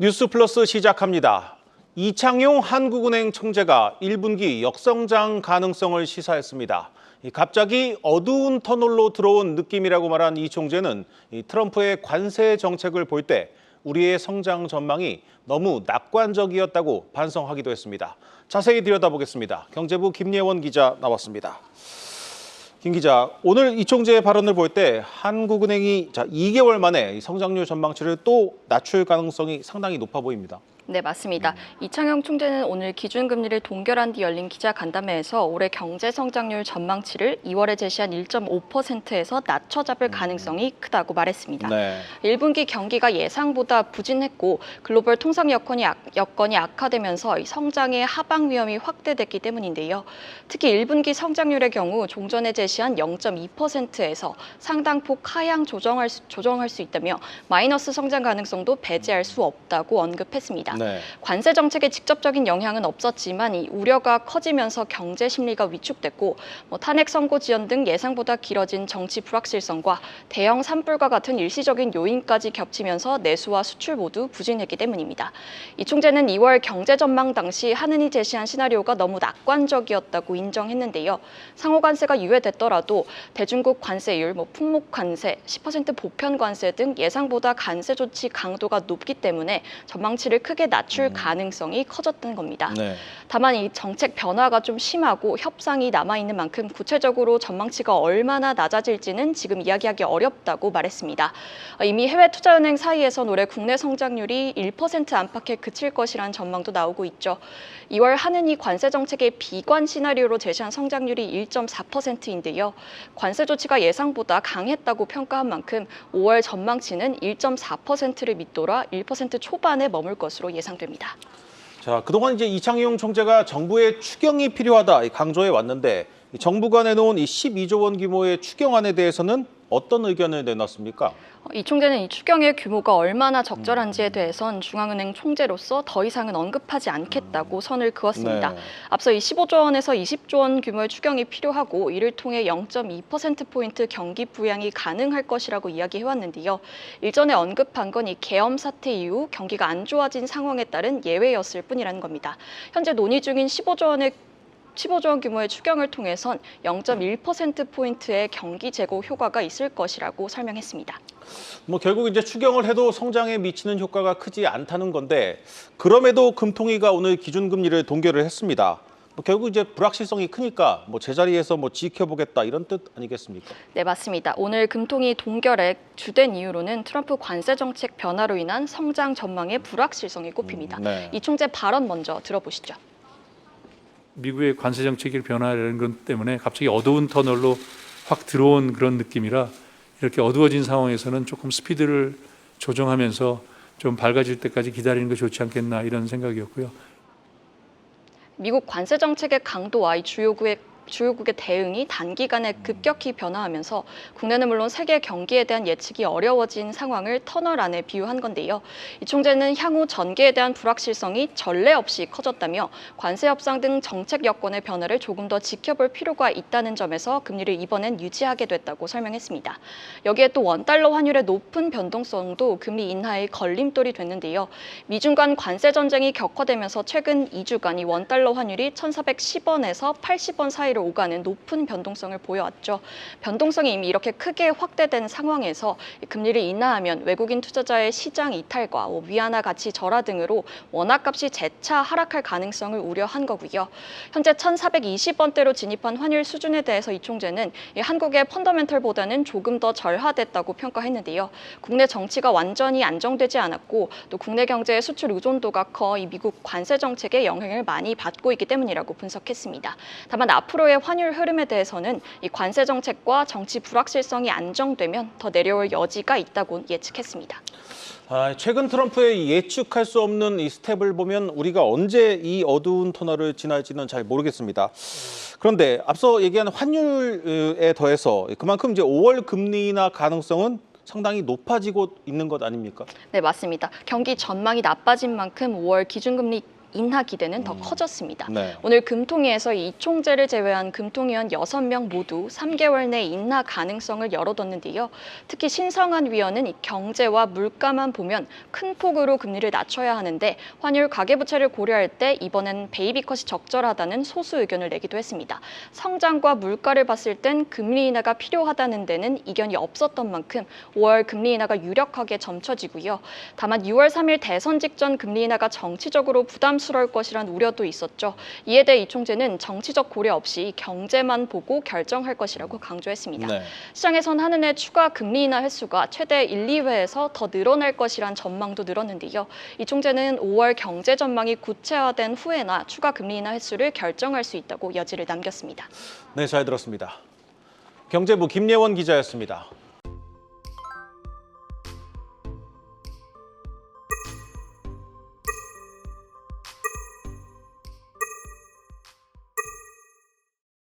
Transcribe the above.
뉴스 플러스 시작합니다. 이창용 한국은행 총재가 1분기 역성장 가능성을 시사했습니다. 갑자기 어두운 터널로 들어온 느낌이라고 말한 이 총재는 트럼프의 관세 정책을 볼 때 우리의 성장 전망이 너무 낙관적이었다고 반성하기도 했습니다. 자세히 들여다보겠습니다. 경제부 김예원 기자 나왔습니다. 김 기자, 오늘 이 총재의 발언을 볼 때 한국은행이 2개월 만에 성장률 전망치를 또 낮출 가능성이 상당히 높아 보입니다. 네, 맞습니다. 이창용 총재는 오늘 기준금리를 동결한 뒤 열린 기자간담회에서 올해 경제 성장률 전망치를 2월에 제시한 1.5%에서 낮춰 잡을 가능성이 크다고 말했습니다. 네. 1분기 경기가 예상보다 부진했고 글로벌 통상 여건이 악화되면서 성장의 하방 위험이 확대됐기 때문인데요. 특히 1분기 성장률의 경우 종전에 제시한 0.2%에서 상당폭 하향 조정할 수 있다며 마이너스 성장 가능성도 배제할 수 없다고 언급했습니다. 네. 관세 정책에 직접적인 영향은 없었지만 이 우려가 커지면서 경제 심리가 위축됐고 탄핵 선고 지연 등 예상보다 길어진 정치 불확실성과 대형 산불과 같은 일시적인 요인까지 겹치면서 내수와 수출 모두 부진했기 때문입니다. 이 총재는 2월 경제 전망 당시 한은이 제시한 시나리오가 너무 낙관적이었다고 인정했는데요. 상호 관세가 유예됐더라도 대중국 관세율, 품목 관세, 10% 보편 관세 등 예상보다 관세 조치 강도가 높기 때문에 전망치를 크게 낮출 가능성이 커졌던 겁니다. 네. 다만 이 정책 변화가 좀 심하고 협상이 남아있는 만큼 구체적으로 전망치가 얼마나 낮아질지는 지금 이야기하기 어렵다고 말했습니다. 이미 해외 투자은행 사이에선 올해 국내 성장률이 1% 안팎에 그칠 것이라는 전망도 나오고 있죠. 2월 한은이 관세 정책의 비관 시나리오로 제시한 성장률이 1.4%인데요. 관세 조치가 예상보다 강했다고 평가한 만큼 5월 전망치는 1.4%를 밑돌아 1% 초반에 머물 것으로 예상됩니다. 자, 그동안 이창용 총재가 정부의 추경이 필요하다 강조해 왔는데 정부가 내놓은 이 12조 원 규모의 추경안에 대해서는 어떤 의견을 내놨습니까? 이 총재는 이 추경의 규모가 얼마나 적절한지에 대해선 중앙은행 총재로서 더 이상은 언급하지 않겠다고 선을 그었습니다. 네. 앞서 이 15조 원에서 20조 원 규모의 추경이 필요하고 이를 통해 0.2%포인트 경기 부양이 가능할 것이라고 이야기해왔는데요. 일전에 언급한 건 이 계엄 사태 이후 경기가 안 좋아진 상황에 따른 예외였을 뿐이라는 겁니다. 현재 논의 중인 15조 원 규모의 추경을 통해선 0.1%포인트의 경기 재고 효과가 있을 것이라고 설명했습니다. 결국 추경을 해도 성장에 미치는 효과가 크지 않다는 건데 그럼에도 금통위가 오늘 기준금리를 동결을 했습니다. 결국 불확실성이 크니까 제자리에서 지켜보겠다 이런 뜻 아니겠습니까? 네, 맞습니다. 오늘 금통위 동결의 주된 이유로는 트럼프 관세 정책 변화로 인한 성장 전망의 불확실성이 꼽힙니다. 네. 이 총재 발언 먼저 들어보시죠. 미국의 관세 정책의 변화라는 것 때문에 갑자기 어두운 터널로 확 들어온 그런 느낌이라 이렇게 어두워진 상황에서는 조금 스피드를 조정하면서 좀 밝아질 때까지 기다리는 게 좋지 않겠나 이런 생각이었고요. 미국 관세 정책의 강도와 이 주요국의 대응이 단기간에 급격히 변화하면서 국내는 물론 세계 경기에 대한 예측이 어려워진 상황을 터널 안에 비유한 건데요. 이 총재는 향후 전개에 대한 불확실성이 전례 없이 커졌다며 관세 협상 등 정책 여건의 변화를 조금 더 지켜볼 필요가 있다는 점에서 금리를 이번엔 유지하게 됐다고 설명했습니다. 여기에 또 원달러 환율의 높은 변동성도 금리 인하의 걸림돌이 됐는데요. 미중 간 관세 전쟁이 격화되면서 최근 2주간 이 원달러 환율이 1,410원에서 80원 사이로 오가는 높은 변동성을 보여왔죠. 변동성이 이미 이렇게 크게 확대된 상황에서 금리를 인하하면 외국인 투자자의 시장 이탈과 위안화 가치 절하 등으로 원화값이 재차 하락할 가능성을 우려한 거고요. 현재 1,420원대로 진입한 환율 수준에 대해서 이 총재는 한국의 펀더멘털보다는 조금 더 절하됐다고 평가했는데요. 국내 정치가 완전히 안정되지 않았고 또 국내 경제의 수출 의존도가 커 이 미국 관세 정책의 영향을 많이 받고 있기 때문이라고 분석했습니다. 다만 앞으로의 환율 흐름에 대해서는 이 관세 정책과 정치 불확실성이 안정되면 더 내려올 여지가 있다고 예측했습니다. 최근 트럼프의 예측할 수 없는 이 스텝을 보면 우리가 언제 이 어두운 터널을 지날지는 잘 모르겠습니다. 그런데 앞서 얘기한 환율에 더해서 그만큼 5월 금리 인하 가능성은 상당히 높아지고 있는 것 아닙니까? 네, 맞습니다. 경기 전망이 나빠진 만큼 5월 기준금리 인하 기대는 더 커졌습니다. 네. 오늘 금통위에서 이 총재를 제외한 금통위원 6명 모두 3개월 내 인하 가능성을 열어뒀는데요. 특히 신성한 위원은 이 경제와 물가만 보면 큰 폭으로 금리를 낮춰야 하는데 환율 가계부채를 고려할 때 이번엔 베이비컷이 적절하다는 소수 의견을 내기도 했습니다. 성장과 물가를 봤을 땐 금리 인하가 필요하다는 데는 이견이 없었던 만큼 5월 금리 인하가 유력하게 점쳐지고요. 다만 6월 3일 대선 직전 금리 인하가 정치적으로 부담스러울 것이란 우려도 있었죠. 이에 대해 이 총재는 정치적 고려 없이 경제만 보고 결정할 것이라고 강조했습니다. 네. 시장에선 하는 해 추가 금리 인하 횟수가 최대 1, 2회에서 더 늘어날 것이란 전망도 늘었는데요. 이 총재는 5월 경제 전망이 구체화된 후에나 추가 금리 인하 횟수를 결정할 수 있다고 여지를 남겼습니다. 네, 잘 들었습니다. 경제부 김예원 기자였습니다.